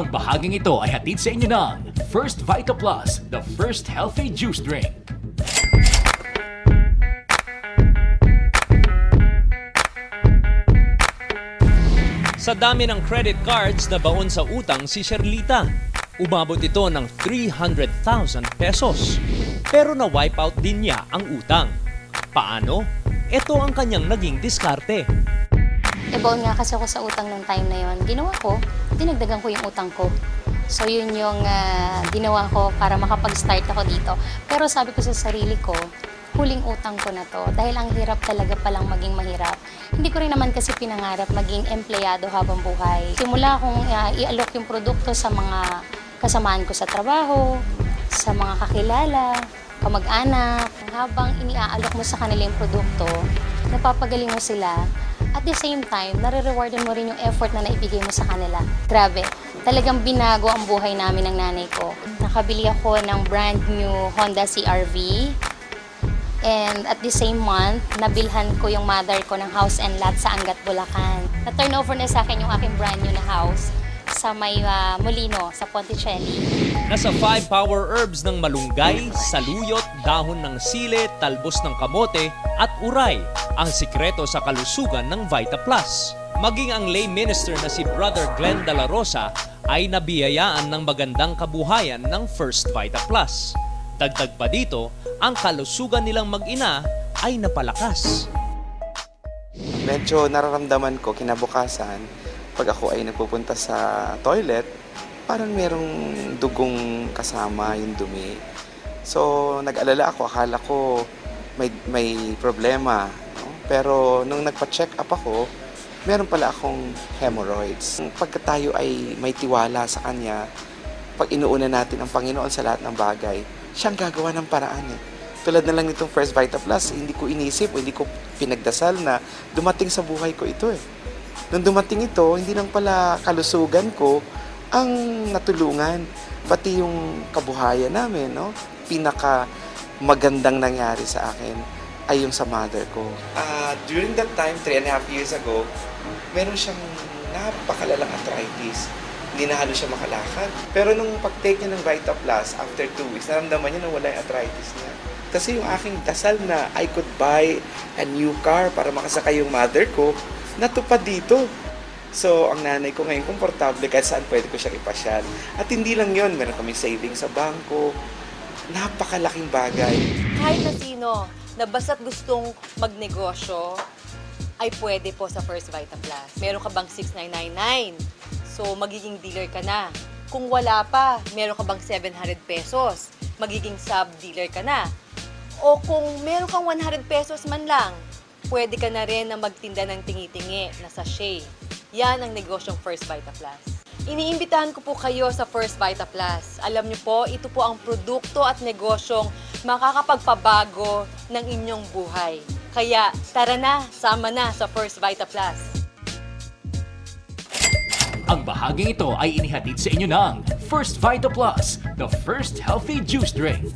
Ang bahaging ito ay hatid sa inyo ng First Vita Plus, the first healthy juice drink. Sa dami ng credit cards na baon sa utang si Sherlita, umabot ito ng 300,000 pesos. Pero na-wipe out din niya ang utang. Paano? Ito ang kanyang naging diskarte. Nabaon nga kasi ako sa utang nung time na yon. Ginawa ko, dinagdagan ko yung utang ko. So yun yung ginawa ko para makapag-start ako dito. Pero sabi ko sa sarili ko, huling utang ko na to. Dahil ang hirap talaga palang maging mahirap. Hindi ko rin naman kasi pinangarap maging empleyado habang buhay. Simula akong i-alok yung produkto sa mga kasamaan ko sa trabaho, sa mga kakilala, kamag-anak. Habang iniaalok mo sa kanila yung produkto, napapagaling mo sila. At the same time, nare-rewardan mo rin yung effort na naibigay mo sa kanila. Grabe, talagang binago ang buhay namin ng nanay ko. Nakabili ako ng brand new Honda CR-V. And at the same month, nabilhan ko yung mother ko ng house and lot sa Angat, Bulacan. Na-turn over na sa akin yung aking brand new na house sa may Molino, sa Ponticelli. Nasa 5 power herbs ng malunggay, saluyot, dahon ng sile, talbos ng kamote at uray ang sikreto sa kalusugan ng Vita Plus. Maging ang lay minister na si Brother Glenn De La Rosa ay nabiyayaan ng magandang kabuhayan ng First Vita Plus. Dagdag pa dito, ang kalusugan nilang mag-ina ay napalakas. Medyo nararamdaman ko kinabukasan pag ako ay nagpupunta sa toilet, parang merong dugong kasama yung dumi. So nag-alala ako, akala ko may problema. No? Pero nung nagpa-check up ako, meron pala akong hemorrhoids. Pagka tayo ay may tiwala sa Kanya, pag inuuna natin ang Panginoon sa lahat ng bagay, siyang gagawa ng paraan eh. Tulad na lang nitong First Vita Plus, hindi ko inisip, hindi ko pinagdasal na dumating sa buhay ko ito eh. Nung dumating ito, hindi lang pala kalusugan ko ang natulungan, pati yung kabuhayan namin, no? Pinaka magandang nangyari sa akin ay yung sa mother ko. During that time, 3.5 years ago, meron siyang napakalalang arthritis. Hindi na halos siya makalakad. Pero nung pag-take niya ng Vita Plus, after 2 weeks, naramdaman niya na wala yung arthritis niya. Kasi yung aking dasal na I could buy a new car para makasakay yung mother ko, natupad dito. So, ang nanay ko ngayon, komportable kahit saan pwede ko siyang ipasyal. At hindi lang yon, meron kami savings sa bangko. Napakalaking bagay. Kahit na sino na basta't gustong magnegosyo, ay pwede po sa First Vita Plus. Meron ka bang 6999? So, magiging dealer ka na. Kung wala pa, meron ka bang 700 pesos? Magiging sub-dealer ka na. O kung meron kang 100 pesos man lang, pwede ka na rin na magtinda ng tingi-tingi na sachet. Yan ang negosyong First Vita Plus. Iniimbitahan ko po kayo sa First Vita Plus. Alam niyo po, ito po ang produkto at negosyong makakapagpabago ng inyong buhay. Kaya tara na, sama na sa First Vita Plus. Ang bahaging ito ay inihatid sa inyo ng First Vita Plus, the first healthy juice drink.